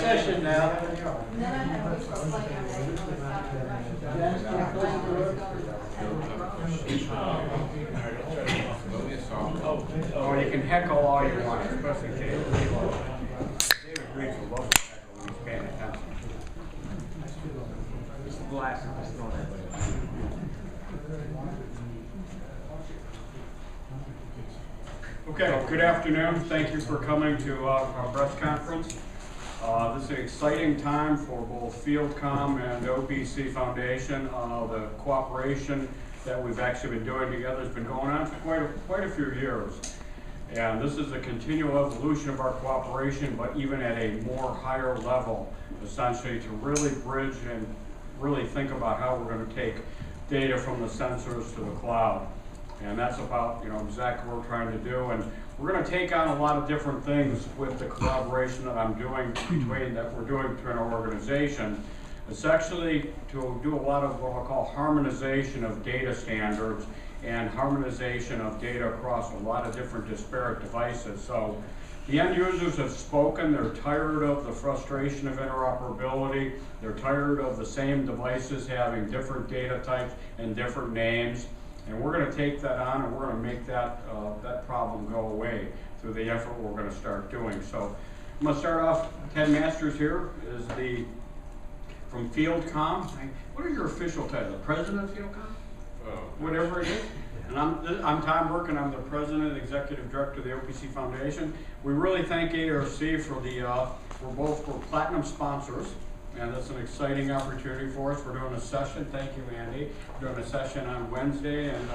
session now. Oh, you can heckle all you want, especially David. David Green will love to heckle when he's paying attention. Just glass. Okay, good afternoon. Thank you for coming to our breast conference. This is an exciting time for both Fieldcomm and OPC Foundation. The cooperation that we've actually been doing together has been going on for quite a few years. And this is a continual evolution of our cooperation, but even at a more higher level, essentially to really bridge and really think about how we're going to take data from the sensors to the cloud. And that's about, exactly what we're trying to do. And we're going to take on a lot of different things with the collaboration that we're doing between our organization. It's actually to do a lot of what I'll call harmonization of data standards and harmonization of data across a lot of different disparate devices. So the end users have spoken. They're tired of the frustration of interoperability. They're tired of the same devices having different data types and different names. And we're going to take that on and we're going to make that problem go away through the effort we're going to start doing. So I'm going to start off. Ted Masters here is from Fieldcomm. What is your official title? The president of Fieldcomm? Whatever it is. And I'm Tom Burke, and I'm the president and executive director of the OPC Foundation. We really thank ARC for we're platinum sponsors. And that's an exciting opportunity for us. We're doing a session, thank you Andy, we're doing a session on Wednesday, and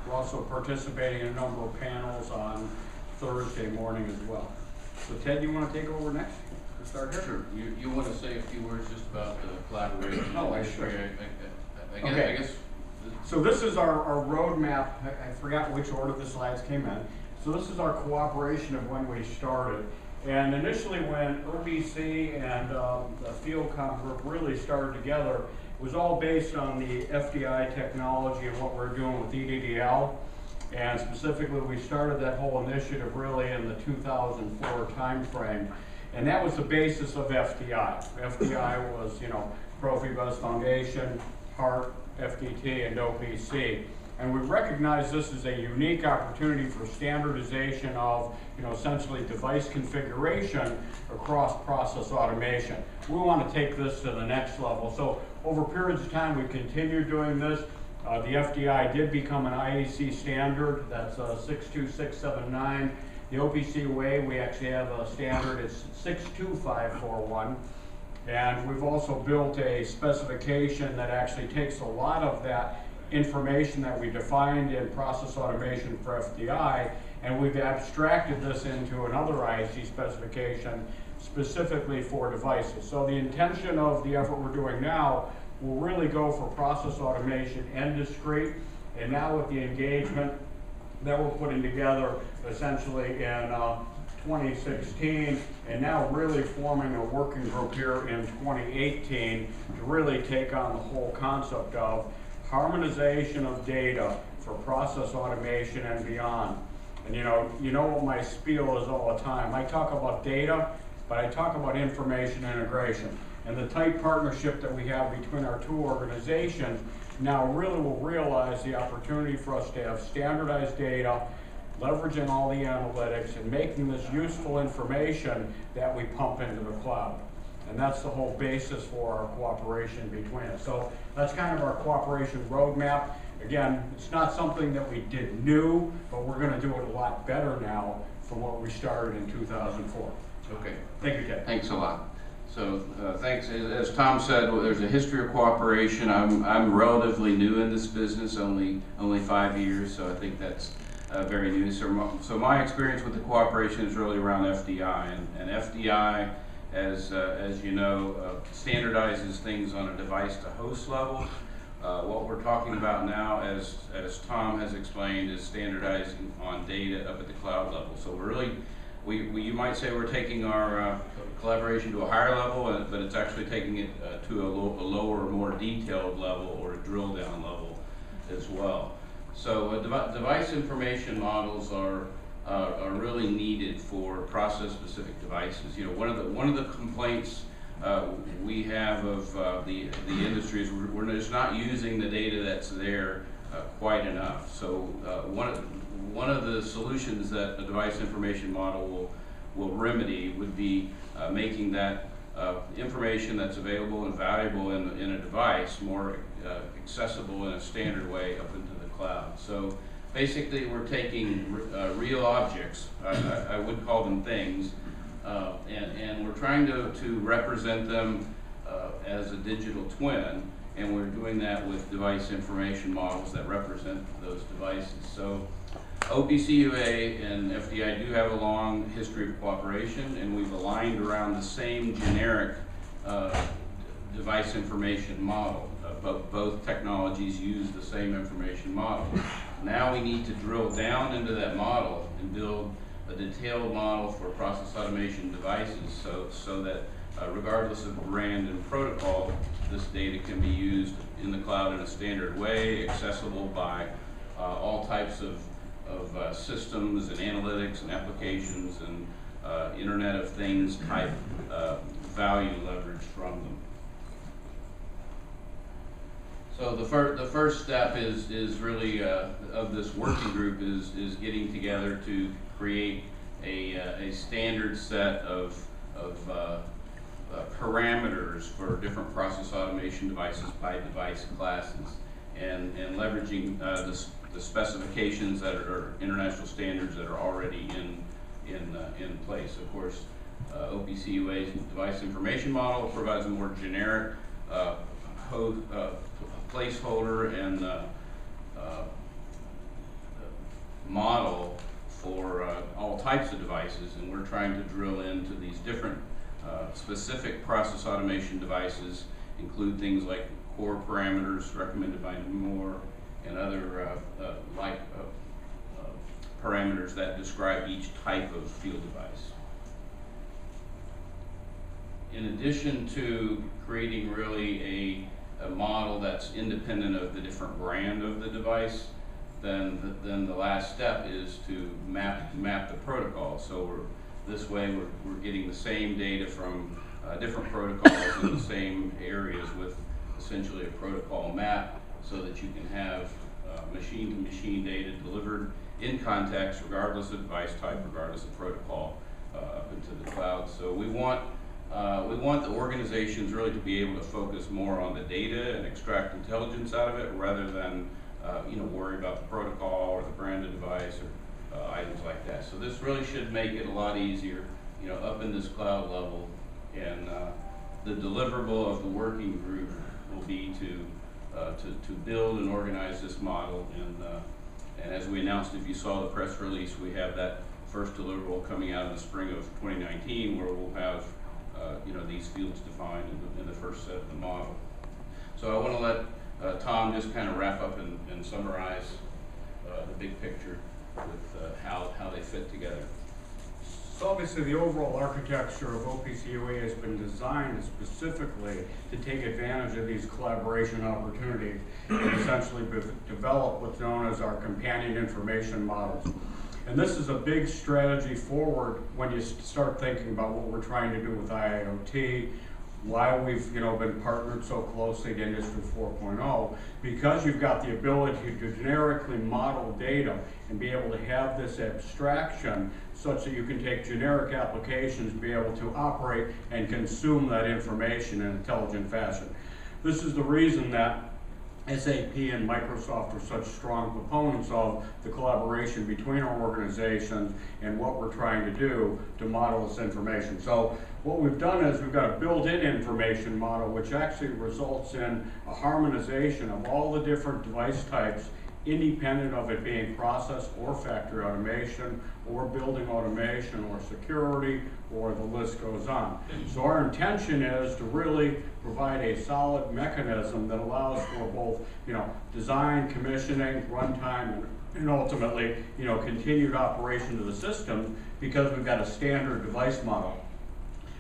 we're also participating in a number of panels on Thursday morning as well. So Ted, you want to take over next? Let's start here. Sure. You want to say a few words just about the collaboration? Oh, I should. I guess. So this is our roadmap. I forgot which order the slides came in. So this is our cooperation of when we started. And initially when OPC and the Fieldcomm group really started together, it was all based on the FDI technology and what we're doing with EDDL. And specifically, we started that whole initiative really in the 2004 timeframe. And that was the basis of FDI. FDI was, Profibus Foundation, HART, FDT, and OPC. And we recognize this as a unique opportunity for standardization of, essentially device configuration across process automation. We want to take this to the next level. So over periods of time, we continued doing this. The FDI did become an IEC standard. That's 62679. The OPC way, we actually have a standard. It's 62541. And we've also built a specification that actually takes a lot of that information that we defined in process automation for FDI, and we've abstracted this into another IEC specification specifically for devices. So the intention of the effort we're doing now will really go for process automation and discrete, and now with the engagement that we're putting together essentially in 2016, and now really forming a working group here in 2018 to really take on the whole concept of harmonization of data for process automation and beyond. And you know what my spiel is all the time. I talk about data, but I talk about information integration. And the tight partnership that we have between our two organizations now really will realize the opportunity for us to have standardized data, leveraging all the analytics and making this useful information that we pump into the cloud. And that's the whole basis for our cooperation between us. So that's kind of our cooperation roadmap. Again, it's not something that we did new, but we're going to do it a lot better now from what we started in 2004. Okay. Thank you, Ted. Thanks a lot. So thanks. As Tom said, there's a history of cooperation. I'm relatively new in this business, only 5 years, so I think that's very new. So my experience with the cooperation is really around FDI, and FDI, as you know, standardizes things on a device-to-host level. What we're talking about now, as Tom has explained, is standardizing on data up at the cloud level. So we're really, you might say we're taking our collaboration to a higher level, but it's actually taking it to a lower, more detailed level, or a drill-down level as well. So device information models are really needed for process-specific devices. One of the complaints we have of the industry is we're just not using the data that's there quite enough. So one of the solutions that the device information model will remedy would be making that information that's available and valuable in a device more accessible in a standard way up into the cloud. So basically we're taking real objects, I would call them things, and we're trying to represent them as a digital twin, and we're doing that with device information models that represent those devices. So OPC UA and FDI do have a long history of cooperation, and we've aligned around the same generic device information model. Both technologies use the same information model. Now we need to drill down into that model and build a detailed model for process automation devices so that regardless of brand and protocol, this data can be used in the cloud in a standard way, accessible by all types of systems and analytics and applications and Internet of Things type value leverage from them. So the first step is really of this working group is getting together to create a standard set of parameters for different process automation devices by device classes, and leveraging the specifications that are international standards that are already in place. Of course, OPC UA's device information model provides a more generic placeholder and model for all types of devices, and we're trying to drill into these different specific process automation devices, include things like core parameters recommended by Moore and other parameters that describe each type of field device. In addition to creating really a model that's independent of the different brand of the device, then the last step is to map the protocol. So this way we're getting the same data from different protocols in the same areas with essentially a protocol map, so that you can have machine-to-machine data delivered in context, regardless of device type, regardless of protocol, up into the cloud. So we want the organizations really to be able to focus more on the data and extract intelligence out of it, rather than worry about the protocol or the branded device or items like that. So this really should make it a lot easier, up in this cloud level. And the deliverable of the working group will be to build and organize this model. And as we announced, if you saw the press release, we have that first deliverable coming out in the spring of 2019, where we'll have these fields defined in the first set of the model. So I want to let Tom just kind of wrap up and summarize the big picture with how they fit together. So obviously the overall architecture of OPC UA has been designed specifically to take advantage of these collaboration opportunities and essentially develop what's known as our companion information models. And this is a big strategy forward when you start thinking about what we're trying to do with IIoT, why we've been partnered so closely to Industry 4.0, because you've got the ability to generically model data and be able to have this abstraction such that you can take generic applications, be able to operate and consume that information in an intelligent fashion. This is the reason that SAP and Microsoft are such strong proponents of the collaboration between our organizations and what we're trying to do to model this information. So what we've done is we've got a built-in information model, which actually results in a harmonization of all the different device types, independent of it being process or factory automation or building automation or security, or the list goes on. So our intention is to really provide a solid mechanism that allows for both design, commissioning, runtime, and ultimately continued operation of the system, because we've got a standard device model.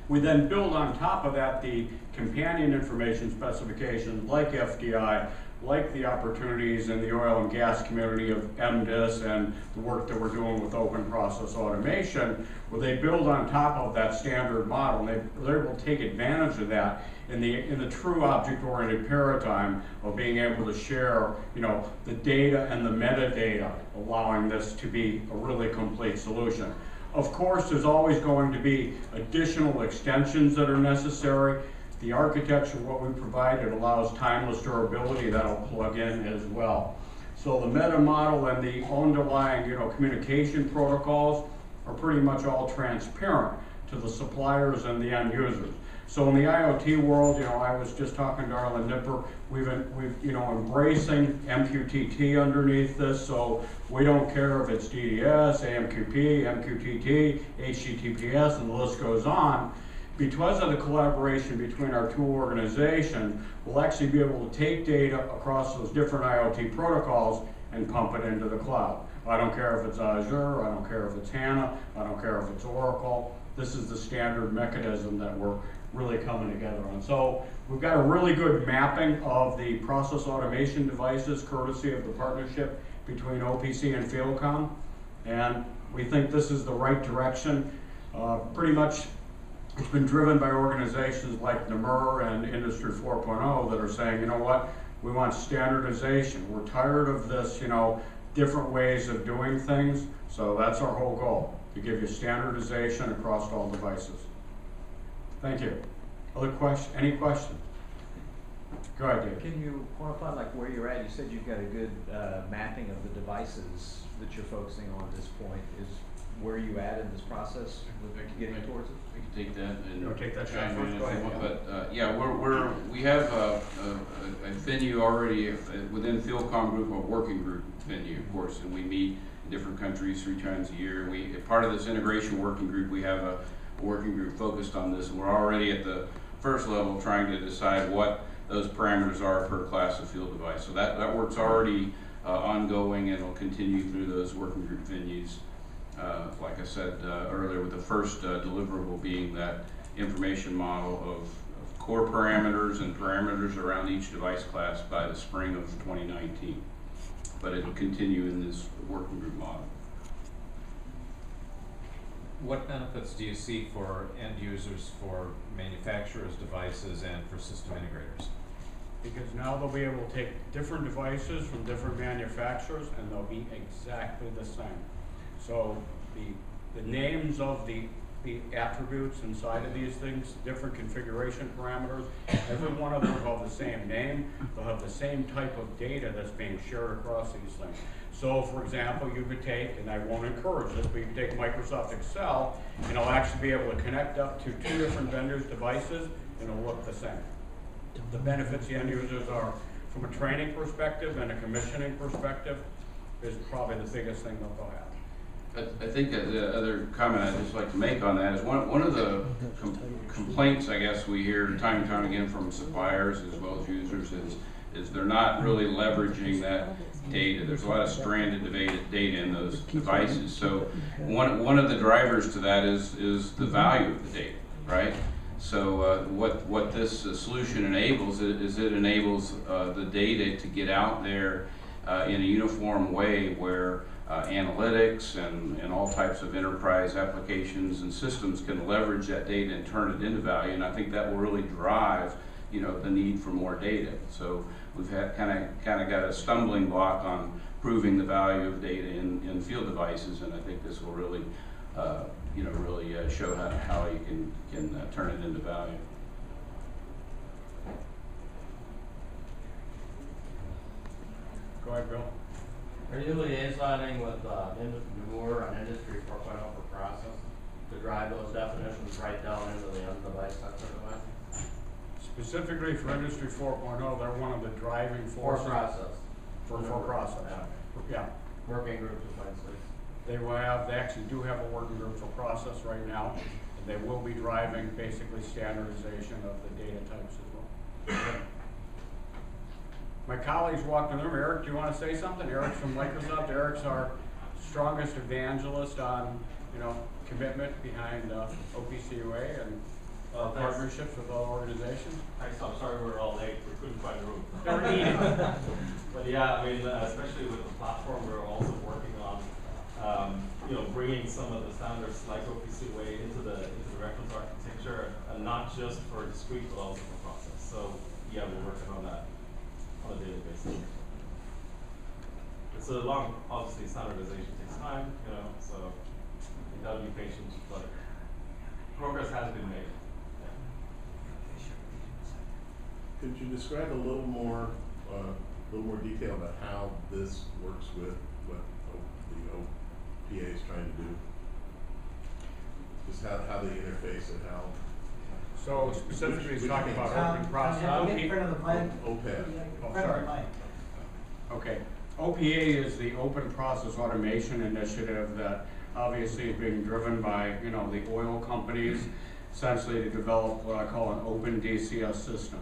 We then build on top of that the companion information specifications like FDI, like the opportunities in the oil and gas community of MDIS and the work that we're doing with open process automation, where they build on top of that standard model, and they're able to take advantage of that in the true object-oriented paradigm of being able to share, the data and the metadata, allowing this to be a really complete solution. Of course, there's always going to be additional extensions that are necessary. The architecture, what we provide, it allows timeless durability that'll plug in as well. So the meta model and the underlying, communication protocols are pretty much all transparent to the suppliers and the end users. So in the IoT world, I was just talking to Darla Nipper, we've embracing MQTT underneath this, so we don't care if it's DDS, AMQP, MQTT, HTTPS, and the list goes on. Because of the collaboration between our two organizations, we'll actually be able to take data across those different IoT protocols and pump it into the cloud. I don't care if it's Azure, I don't care if it's HANA, I don't care if it's Oracle. This is the standard mechanism that we're really coming together on. So we've got a really good mapping of the process automation devices, courtesy of the partnership between OPC and Fieldcomm, and we think this is the right direction. Pretty much it's been driven by organizations like NMR and Industry 4.0 that are saying, what, we want standardization. We're tired of this, different ways of doing things. So that's our whole goal, to give you standardization across all devices. Thank you. Other questions? Any questions? Go ahead, Dave. Can you quantify where you're at? You said you've got a good mapping of the devices that you're focusing on at this point. Where are you at in this process with getting towards it? We can take that and take that shot chime in first. if Go you ahead, want. But we have a venue already within Fieldcomm Group, a working group venue, of course, and we meet in different countries 3 times a year. Part of this integration working group, we have a working group focused on this. We're already at the first level trying to decide what those parameters are per class of field device. So that work's already ongoing, and will continue through those working group venues. Like I said earlier, with the first deliverable being that information model of core parameters and parameters around each device class by the spring of 2019. But it will continue in this working group model. What benefits do you see for end users, for manufacturers' devices, and for system integrators? Because now they'll be able to take different devices from different manufacturers and they'll be exactly the same. So the names of the attributes inside of these things, different configuration parameters, every one of them will have the same name, they'll have the same type of data that's being shared across these things. So for example, you could take, and I won't encourage this, but you could take Microsoft Excel and it'll actually be able to connect up to 2 different vendors' devices and it'll look the same. The benefits the end users are, from a training perspective and a commissioning perspective, is probably the biggest thing that they'll have. I think the other comment I'd just like to make on that is one of the complaints I guess we hear time and time again from suppliers as well as users is they're not really leveraging that data. There's a lot of stranded data in those devices. So one of the drivers to that is the value of the data, right? So what this solution enables is it enables the data to get out there in a uniform way where analytics and all types of enterprise applications and systems can leverage that data and turn it into value. And I think that will really drive, the need for more data. So we've had kind of got a stumbling block on proving the value of data in field devices, and I think this will really, really show how you can turn it into value. Go ahead, Bill. Are you liaisoning with NMR and Industry 4.0 for process to drive those definitions right down into the end device sensor device? Specifically for Industry 4.0, they're one of the driving forces. For process. For process. Yeah. Working group essentially. They actually do have a working group for process right now. And they will be driving basically standardization of the data types as well. My colleagues walked in the room. Eric, do you want to say something? Eric's from Microsoft. Eric's our strongest evangelist on, commitment behind OPC UA, and partnerships with other organizations? Thanks, I'm sorry we were all late, we couldn't find a room. They were eating. But yeah, I mean, especially with the platform, we're also working on, bringing some of the standards like OPC way into the reference architecture, and not just for discrete, but also for process. So yeah, we're working on that on a daily basis. It's a long, obviously standardization takes time, so you gotta be patient, but progress has been made. Could you describe a little more detail about how this works with what the OPA is trying to do? Just how they interface and how. So specifically, he's talking about open process. Get in front of the mic. OPA. Oh, In front of sorry. the mic. Okay. OPA is the Open Process Automation Initiative that obviously is being driven by, the oil companies, essentially to develop what I call an open DCS system.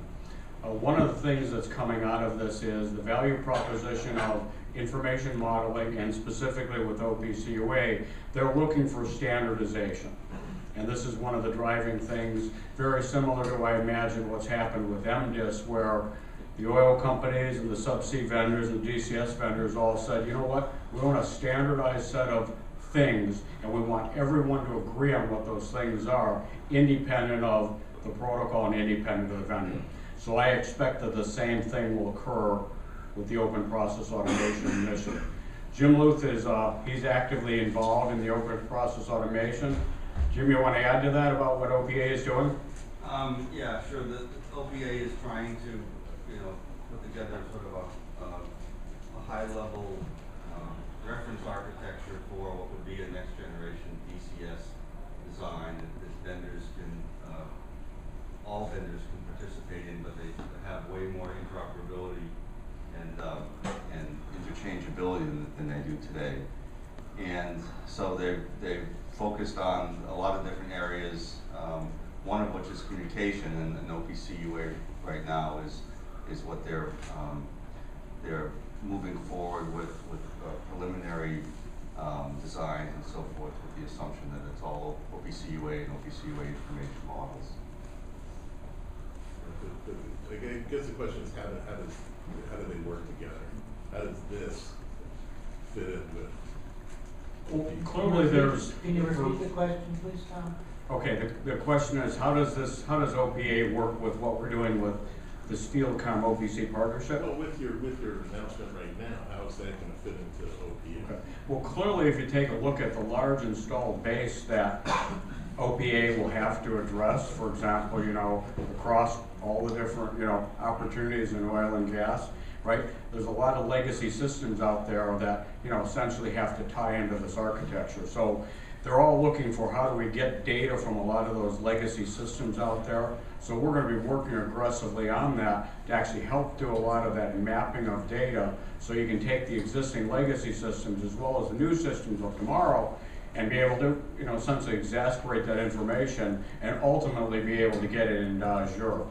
One of the things that's coming out of this is the value proposition of information modeling, and specifically with OPC UA, they're looking for standardization. And this is one of the driving things, very similar to, I imagine, what's happened with MDIS, where the oil companies and the subsea vendors and DCS vendors all said, you know what, we want a standardized set of things, and we want everyone to agree on what those things are, independent of the protocol and independent of the vendor. So I expect that the same thing will occur with the Open Process Automation Initiative. Jim Luth is he's actively involved in the Open Process Automation. Jim, you want to add to that about what OPA is doing? Yeah, sure. The OPA is trying to, put together sort of a high-level reference architecture for what would be a next-generation DCS design that vendors can, all vendors can participate in, but they have way more interoperability and interchangeability than they do today. And so they've focused on a lot of different areas, one of which is communication, and OPC UA right now is what they're moving forward with preliminary designs and so forth, with the assumption that it's all OPC UA and OPC UA information models. I guess the question is how do they work together? How does this fit in with? Well, clearly there's. Can you repeat the question, please, Tom? Okay, the question is, how does OPA work with what we're doing with this Fieldcomm OPC partnership? Well, with your announcement right now, how is that going to fit into OPA? Okay. Well, clearly, if you take a look at the large installed base that OPA will have to address, for example, across all the different, opportunities in oil and gas, right? There's a lot of legacy systems out there that, essentially have to tie into this architecture. So they're all looking for how do we get data from a lot of those legacy systems out there. So we're going to be working aggressively on that to actually help do a lot of that mapping of data, so you can take the existing legacy systems as well as the new systems of tomorrow and be able to, essentially exasperate that information and ultimately be able to get it in Azure.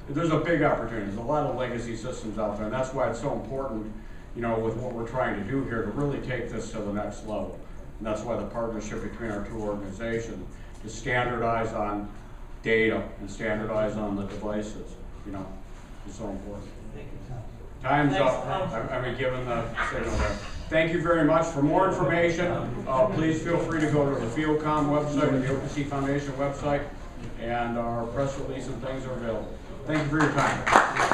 There's a big opportunity. There's a lot of legacy systems out there, and that's why it's so important, with what we're trying to do here, to really take this to the next level. And that's why the partnership between our two organizations, to standardize on data and standardize on the devices, is so important. Time's up. I've been given the signal there. Thank you very much. For more information, please feel free to go to the Fieldcomm website or the OPC Foundation website, and our press release and things are available. Thank you for your time.